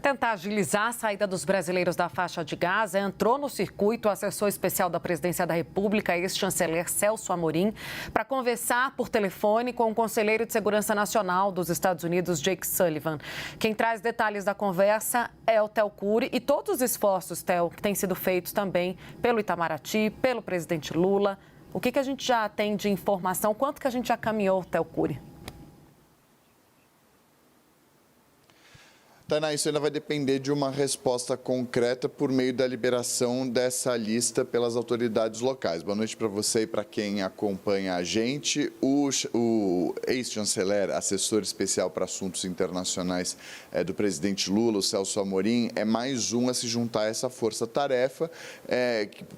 tentar agilizar a saída dos brasileiros da faixa de Gaza, entrou no circuito o assessor especial da Presidência da República, ex-chanceler Celso Amorim, para conversar por telefone com o conselheiro de Segurança Nacional dos Estados Unidos, Jake Sullivan. Quem traz detalhes da conversa é o Theo Cury e todos os esforços, Theo, que têm sido feitos também pelo Itamaraty, pelo presidente Lula. O que a gente já tem de informação? Quanto que a gente já caminhou, Theo Cury? Tainá, isso ainda vai depender de uma resposta concreta por meio da liberação dessa lista pelas autoridades locais. Boa noite para você e para quem acompanha a gente. O ex-chanceler, assessor especial para assuntos internacionais do presidente Lula, o Celso Amorim, é mais um a se juntar a essa força-tarefa,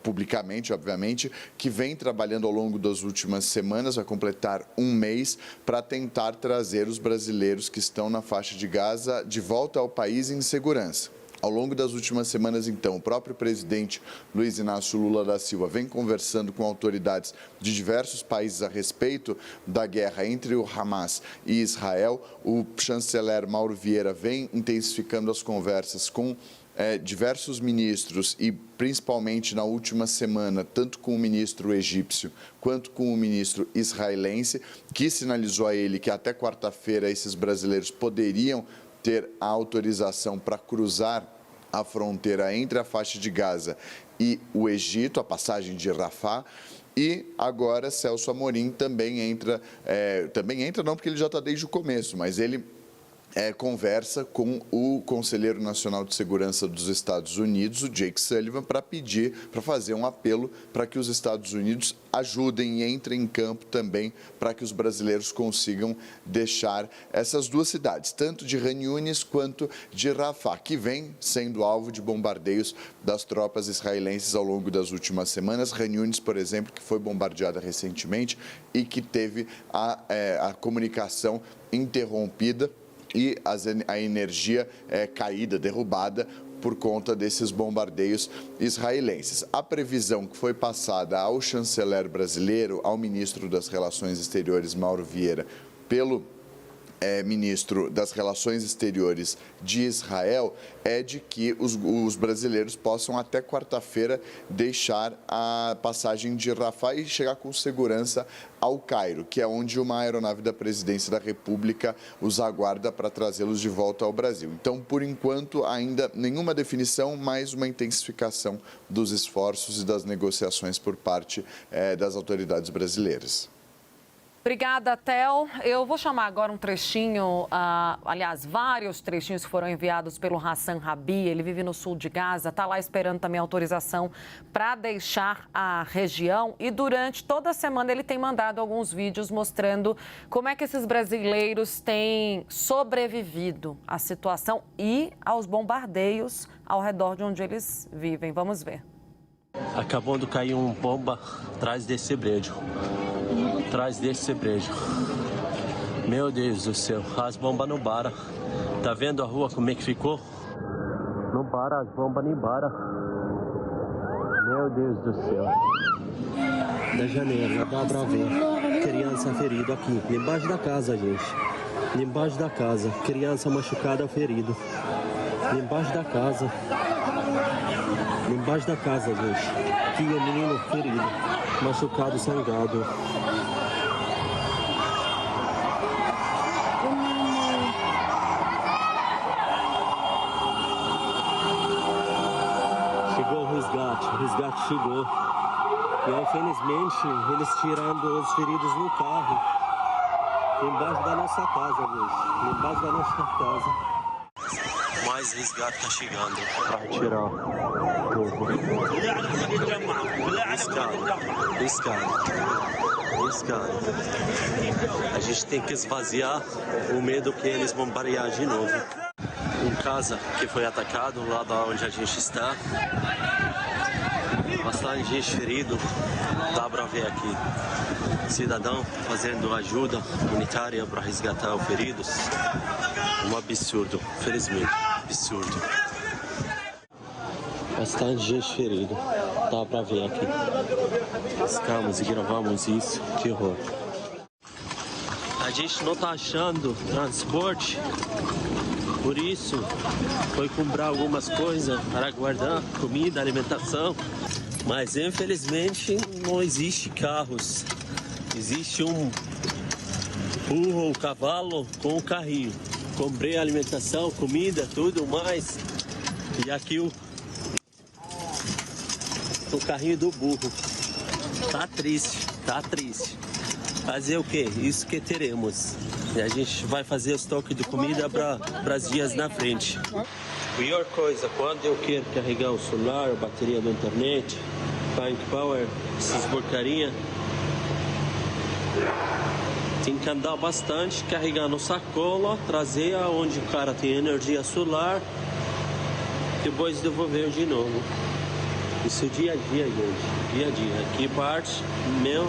publicamente, obviamente, que vem trabalhando ao longo das últimas semanas, vai completar um mês, para tentar trazer os brasileiros que estão na faixa de Gaza de volta ao país em segurança. Ao longo das últimas semanas, então, o próprio presidente Luiz Inácio Lula da Silva vem conversando com autoridades de diversos países a respeito da guerra entre o Hamas e Israel. O chanceler Mauro Vieira vem intensificando as conversas com diversos ministros e, principalmente na última semana, tanto com o ministro egípcio quanto com o ministro israelense, que sinalizou a ele que até quarta-feira esses brasileiros poderiam ter a autorização para cruzar a fronteira entre a faixa de Gaza e o Egito, a passagem de Rafah. E agora Celso Amorim também entra não porque ele já está desde o começo, mas ele conversa com o Conselheiro Nacional de Segurança dos Estados Unidos, o Jake Sullivan, para fazer um apelo para que os Estados Unidos ajudem e entrem em campo também para que os brasileiros consigam deixar essas duas cidades, tanto de Khan Yunis quanto de Rafah, que vem sendo alvo de bombardeios das tropas israelenses ao longo das últimas semanas. Khan Yunis, por exemplo, que foi bombardeada recentemente e que teve a comunicação interrompida e a energia caída, derrubada por conta desses bombardeios israelenses. A previsão que foi passada ao chanceler brasileiro, ao ministro das Relações Exteriores, Mauro Vieira, pelo ministro das Relações Exteriores de Israel, é de que os brasileiros possam até quarta-feira deixar a passagem de Rafah e chegar com segurança ao Cairo, que é onde uma aeronave da Presidência da República os aguarda para trazê-los de volta ao Brasil. Então, por enquanto, ainda nenhuma definição, mas uma intensificação dos esforços e das negociações por parte das autoridades brasileiras. Obrigada, Theo. Eu vou chamar agora um trechinho, aliás, vários trechinhos foram enviados pelo Hassan Rabi. Ele vive no sul de Gaza, está lá esperando também autorização para deixar a região. E durante toda a semana ele tem mandado alguns vídeos mostrando como é que esses brasileiros têm sobrevivido à situação e aos bombardeios ao redor de onde eles vivem. Vamos ver. Acabou de cair uma bomba atrás desse prédio. Meu Deus do céu, as bombas não param. Tá vendo a rua como é que ficou? Não para, as bombas nem param. Meu Deus do céu. Da janela, dá pra ver. Criança ferida aqui, embaixo da casa, gente. Embaixo da casa, criança machucada, ferido. Embaixo da casa. Embaixo da casa, gente. Aqui o menino ferido, machucado, sangrado. Chegou o resgate chegou. E infelizmente eles tirando os feridos no carro. Embaixo da nossa casa, gente. Embaixo da nossa casa. Mais resgate está chegando para retirar o povo. Escada. A gente tem que esvaziar o medo que eles vão bombardear de novo. Uma casa que foi atacada lá onde a gente está. Bastante gente ferido, dá para ver aqui. Cidadão fazendo ajuda humanitária para resgatar os feridos. Um absurdo, felizmente, absurdo. Bastante gente ferida, dá pra ver aqui. Ficamos e gravamos isso, que horror. A gente não tá achando transporte Por isso, foi comprar algumas coisas para guardar comida, alimentação. Mas, infelizmente, não existe carros. Existe um burro, um cavalo com um carrinho. Comprei alimentação, comida, tudo mais. E aqui o carrinho do burro. Tá triste, tá triste. Fazer o quê? Isso que teremos. E a gente vai fazer o estoque de comida para os dias na frente. Pior coisa, quando eu quero carregar o celular, a bateria da internet, Bank Power, essas porcaria, tem que andar bastante, carregar no sacola, trazer aonde o cara tem energia solar, depois devolver de novo. Isso é dia a dia, gente, dia a dia. Aqui parte meu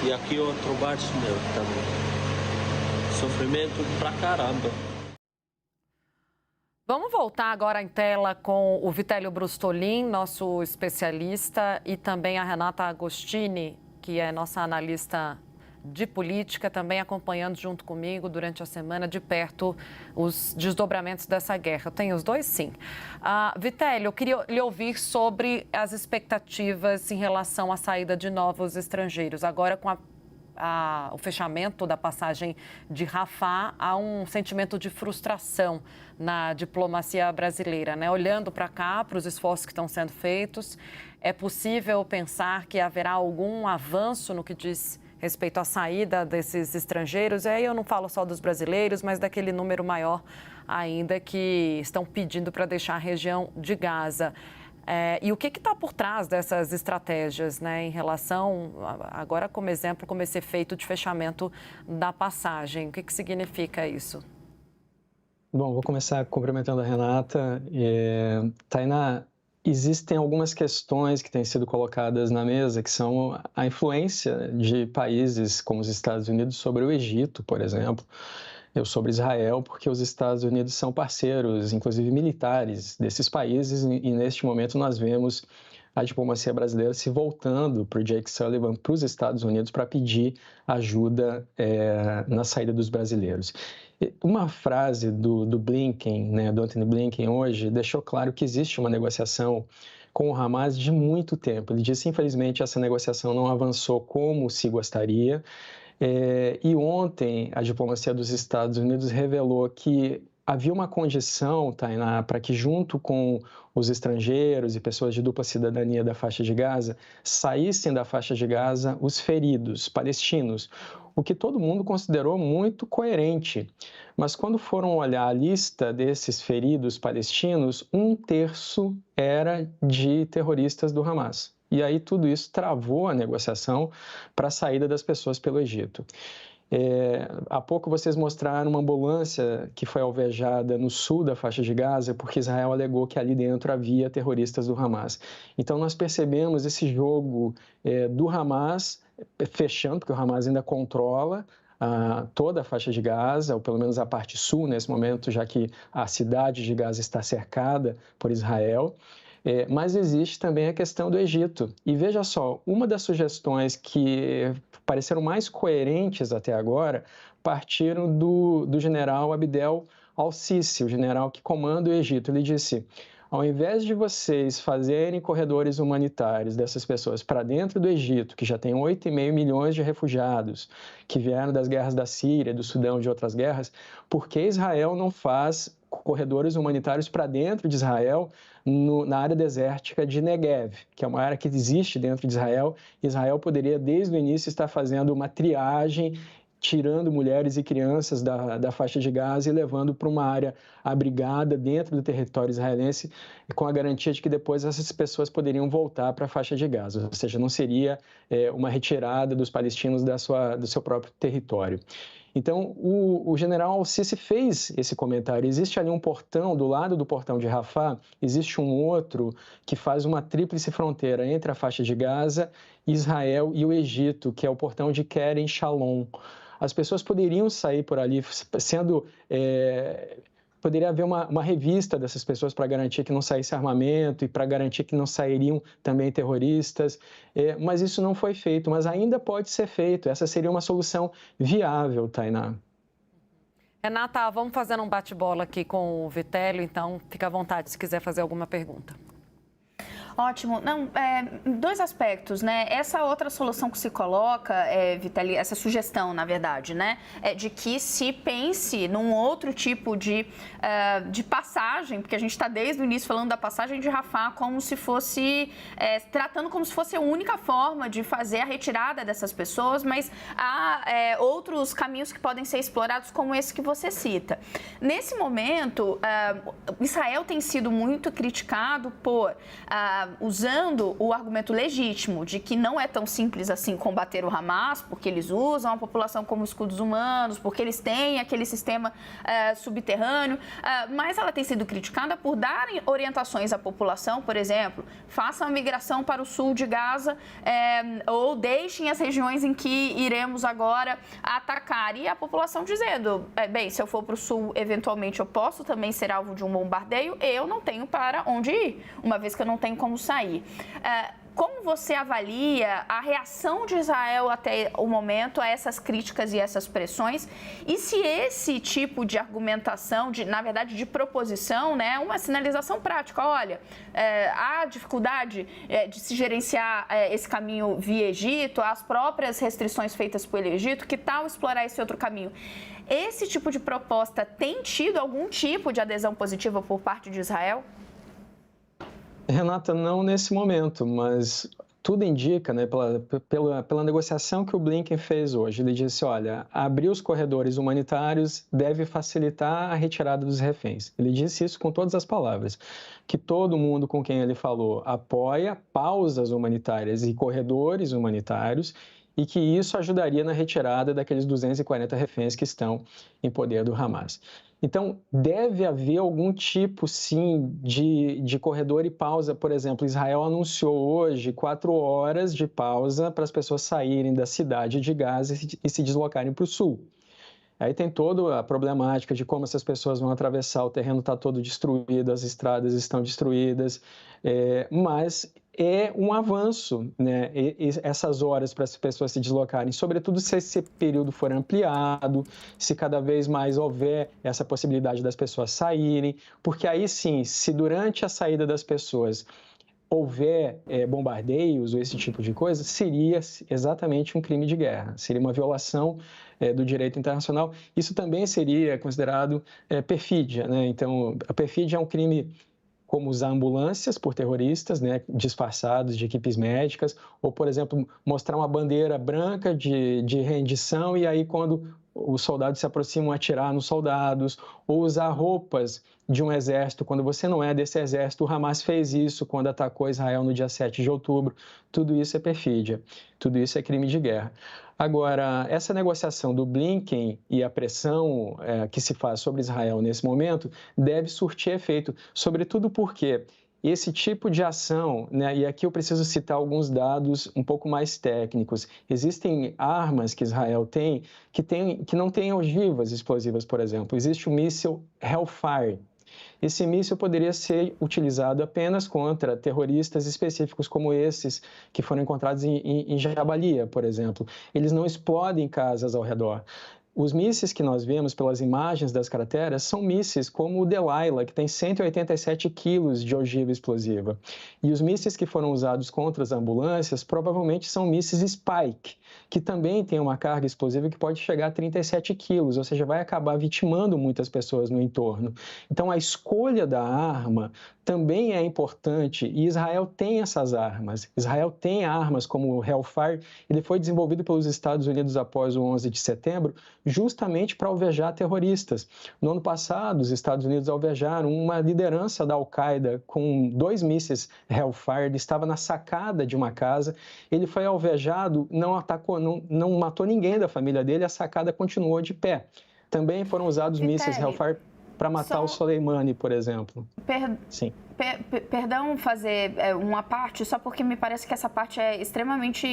e aqui outro parte meu também. Sofrimento pra caramba. Vamos voltar agora em tela com o Vitélio Brustolin, nosso especialista, e também a Renata Agostini, que é nossa analista de política, também acompanhando junto comigo durante a semana de perto os desdobramentos dessa guerra. Tem os dois, sim. Vitélio, eu queria lhe ouvir sobre as expectativas em relação à saída de novos estrangeiros. Agora, com o fechamento da passagem de Rafah, há um sentimento de frustração na diplomacia brasileira, né? Olhando para cá, para os esforços que estão sendo feitos, é possível pensar que haverá algum avanço no que diz respeito à saída desses estrangeiros? E aí eu não falo só dos brasileiros, mas daquele número maior ainda que estão pedindo para deixar a região de Gaza. E o que está por trás dessas estratégias, né, em relação, agora como exemplo, como esse efeito de fechamento da passagem? O que significa isso? Bom, vou começar cumprimentando a Renata. Tainá, existem algumas questões que têm sido colocadas na mesa, que são a influência de países como os Estados Unidos sobre o Egito, por exemplo, sobre Israel, porque os Estados Unidos são parceiros, inclusive militares, desses países, e neste momento nós vemos a diplomacia brasileira se voltando para o Jake Sullivan, para os Estados Unidos, para pedir ajuda na saída dos brasileiros. Uma frase do Blinken, né, do Antony Blinken hoje, deixou claro que existe uma negociação com o Hamas de muito tempo. Ele disse, infelizmente, essa negociação não avançou como se gostaria. E ontem a diplomacia dos Estados Unidos revelou que havia uma condição, Tainá, para que junto com os estrangeiros e pessoas de dupla cidadania da faixa de Gaza, saíssem da faixa de Gaza os feridos palestinos, o que todo mundo considerou muito coerente. Mas quando foram olhar a lista desses feridos palestinos, 1/3 era de terroristas do Hamas. E aí tudo isso travou a negociação para a saída das pessoas pelo Egito. Há pouco vocês mostraram uma ambulância que foi alvejada no sul da faixa de Gaza porque Israel alegou que ali dentro havia terroristas do Hamas. Então nós percebemos esse jogo do Hamas fechando, porque o Hamas ainda controla toda a faixa de Gaza, ou pelo menos a parte sul nesse momento, já que a cidade de Gaza está cercada por Israel. Mas existe também a questão do Egito. E veja só, uma das sugestões que pareceram mais coerentes até agora partiram do general Abdel al-Sisi, o general que comanda o Egito. Ele disse, ao invés de vocês fazerem corredores humanitários dessas pessoas para dentro do Egito, que já tem 8,5 milhões de refugiados que vieram das guerras da Síria, do Sudão e de outras guerras, por que Israel não faz corredores humanitários para dentro de Israel, na área desértica de Negev, que é uma área que existe dentro de Israel? Israel poderia, desde o início, estar fazendo uma triagem, tirando mulheres e crianças da faixa de Gaza e levando para uma área abrigada dentro do território israelense, com a garantia de que depois essas pessoas poderiam voltar para a faixa de Gaza, ou seja, não seria uma retirada dos palestinos do seu próprio território. Então, o general al-Sisi fez esse comentário. Existe ali um portão, do lado do portão de Rafah, existe um outro que faz uma tríplice fronteira entre a faixa de Gaza, Israel e o Egito, que é o portão de Kerem Shalom. As pessoas poderiam sair por ali poderia haver uma revista dessas pessoas para garantir que não saísse armamento e para garantir que não sairiam também terroristas, mas isso não foi feito, mas ainda pode ser feito. Essa seria uma solução viável, Tainá. Renata, vamos fazer um bate-bola aqui com o Vitélio, então fica à vontade se quiser fazer alguma pergunta. Ótimo. Não, dois aspectos, né? Essa outra solução que se coloca, Vitali, essa sugestão, na verdade, né? É de que se pense num outro tipo de passagem, porque a gente está desde o início falando da passagem de Rafah como se fosse, tratando como se fosse a única forma de fazer a retirada dessas pessoas, mas há outros caminhos que podem ser explorados, como esse que você cita. Nesse momento, Israel tem sido muito criticado por... usando o argumento legítimo de que não é tão simples assim combater o Hamas, porque eles usam a população como escudos humanos, porque eles têm aquele sistema subterrâneo, mas ela tem sido criticada por darem orientações à população, por exemplo, façam a migração para o sul de Gaza ou deixem as regiões em que iremos agora atacar. E a população dizendo, bem, se eu for para o sul, eventualmente eu posso também ser alvo de um bombardeio, eu não tenho para onde ir, uma vez que eu não tenho como sair. Como você avalia a reação de Israel até o momento a essas críticas e essas pressões? E se esse tipo de argumentação, na verdade de proposição, né, uma sinalização prática, olha, há dificuldade de se gerenciar esse caminho via Egito, as próprias restrições feitas pelo Egito, que tal explorar esse outro caminho? Esse tipo de proposta tem tido algum tipo de adesão positiva por parte de Israel? Renata, não nesse momento, mas tudo indica, né, pela negociação que o Blinken fez hoje. Ele disse, olha, abrir os corredores humanitários deve facilitar a retirada dos reféns. Ele disse isso com todas as palavras, que todo mundo com quem ele falou apoia pausas humanitárias e corredores humanitários e que isso ajudaria na retirada daqueles 240 reféns que estão em poder do Hamas. Então, deve haver algum tipo, sim, de corredor e pausa. Por exemplo, Israel anunciou hoje 4 horas de pausa para as pessoas saírem da cidade de Gaza e se deslocarem para o sul. Aí tem toda a problemática de como essas pessoas vão atravessar, o terreno está todo destruído, as estradas estão destruídas, mas é um avanço, né? Essas horas para as pessoas se deslocarem, sobretudo se esse período for ampliado, se cada vez mais houver essa possibilidade das pessoas saírem, porque aí sim, se durante a saída das pessoas houver bombardeios ou esse tipo de coisa, seria exatamente um crime de guerra, seria uma violação do direito internacional. Isso também seria considerado perfídia, né? Então, a perfídia é um crime como usar ambulâncias por terroristas, né, disfarçados de equipes médicas, ou, por exemplo, mostrar uma bandeira branca de rendição e aí quando os soldados se aproximam atirar nos soldados, ou usar roupas de um exército quando você não é desse exército. O Hamas fez isso quando atacou Israel no dia 7 de outubro. Tudo isso é perfídia, tudo isso é crime de guerra. Agora, essa negociação do Blinken e a pressão que se faz sobre Israel nesse momento deve surtir efeito, sobretudo porque esse tipo de ação, né, e aqui eu preciso citar alguns dados um pouco mais técnicos. Existem armas que Israel tem que não têm ogivas explosivas, por exemplo. Existe o míssil Hellfire. Esse míssil poderia ser utilizado apenas contra terroristas específicos como esses que foram encontrados em Jabalia, por exemplo. Eles não explodem casas ao redor. Os mísseis que nós vemos pelas imagens das crateras são mísseis como o Delilah, que tem 187 quilos de ogiva explosiva. E os mísseis que foram usados contra as ambulâncias provavelmente são mísseis Spike, que também tem uma carga explosiva que pode chegar a 37 quilos, ou seja, vai acabar vitimando muitas pessoas no entorno. Então, a escolha da arma também é importante e Israel tem essas armas. Israel tem armas como o Hellfire, ele foi desenvolvido pelos Estados Unidos após o 11 de setembro, justamente para alvejar terroristas. No ano passado, os Estados Unidos alvejaram uma liderança da Al-Qaeda com 2 mísseis Hellfire, ele estava na sacada de uma casa, ele foi alvejado, não atacou, não matou ninguém da família dele, a sacada continuou de pé. Também foram usados mísseis Hellfire para matar o Soleimani, por exemplo. Sim. Perdão fazer uma parte, só porque me parece que essa parte é extremamente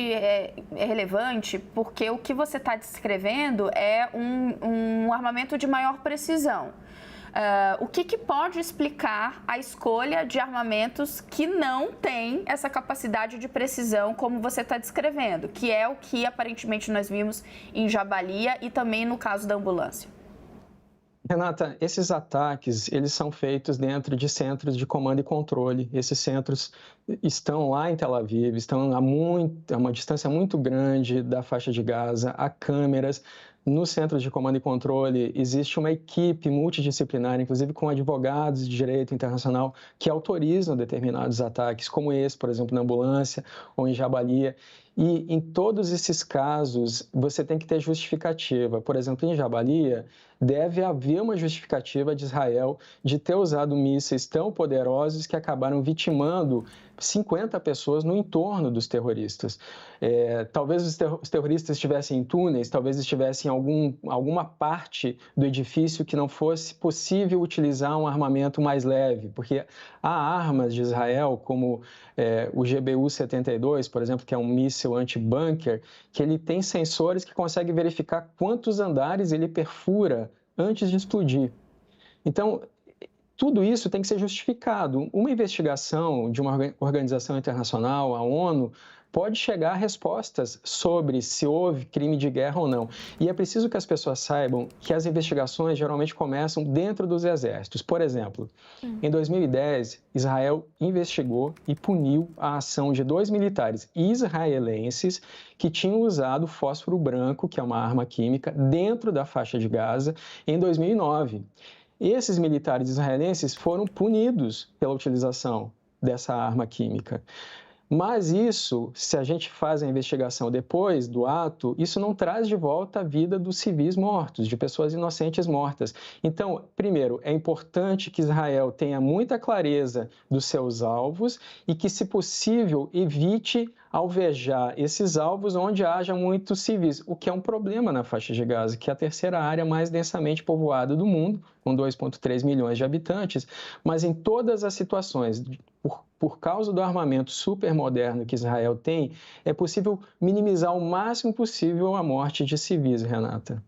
relevante, porque o que você está descrevendo é um armamento de maior precisão. O que pode explicar a escolha de armamentos que não têm essa capacidade de precisão como você está descrevendo, que é o que aparentemente nós vimos em Jabalia e também no caso da ambulância? Renata, esses ataques, eles são feitos dentro de centros de comando e controle. Esses centros estão lá em Tel Aviv, estão a uma distância muito grande da faixa de Gaza, há câmeras. Nos centros de comando e controle existe uma equipe multidisciplinar, inclusive com advogados de direito internacional, que autorizam determinados ataques, como esse, por exemplo, na ambulância ou em Jabalia. E em todos esses casos, você tem que ter justificativa. Por exemplo, em Jabalia, deve haver uma justificativa de Israel de ter usado mísseis tão poderosos que acabaram vitimando 50 pessoas no entorno dos terroristas. Talvez os terroristas estivessem em túneis, talvez estivessem em alguma parte do edifício que não fosse possível utilizar um armamento mais leve, porque há armas de Israel, como o GBU-72, por exemplo, que é um míssil anti-bunker, que ele tem sensores que conseguem verificar quantos andares ele perfura antes de explodir. Então, tudo isso tem que ser justificado. Uma investigação de uma organização internacional, a ONU, pode chegar a respostas sobre se houve crime de guerra ou não. E é preciso que as pessoas saibam que as investigações geralmente começam dentro dos exércitos. Por exemplo, em 2010, Israel investigou e puniu a ação de 2 militares israelenses que tinham usado fósforo branco, que é uma arma química, dentro da faixa de Gaza, em 2009. Esses militares israelenses foram punidos pela utilização dessa arma química. Mas isso, se a gente faz a investigação depois do ato, isso não traz de volta a vida dos civis mortos, de pessoas inocentes mortas. Então, primeiro, é importante que Israel tenha muita clareza dos seus alvos e que, se possível, evite alvejar esses alvos onde haja muitos civis, o que é um problema na faixa de Gaza, que é a terceira área mais densamente povoada do mundo, com 2,3 milhões de habitantes, mas em todas as situações, por causa do armamento supermoderno que Israel tem, é possível minimizar o máximo possível a morte de civis, Renata.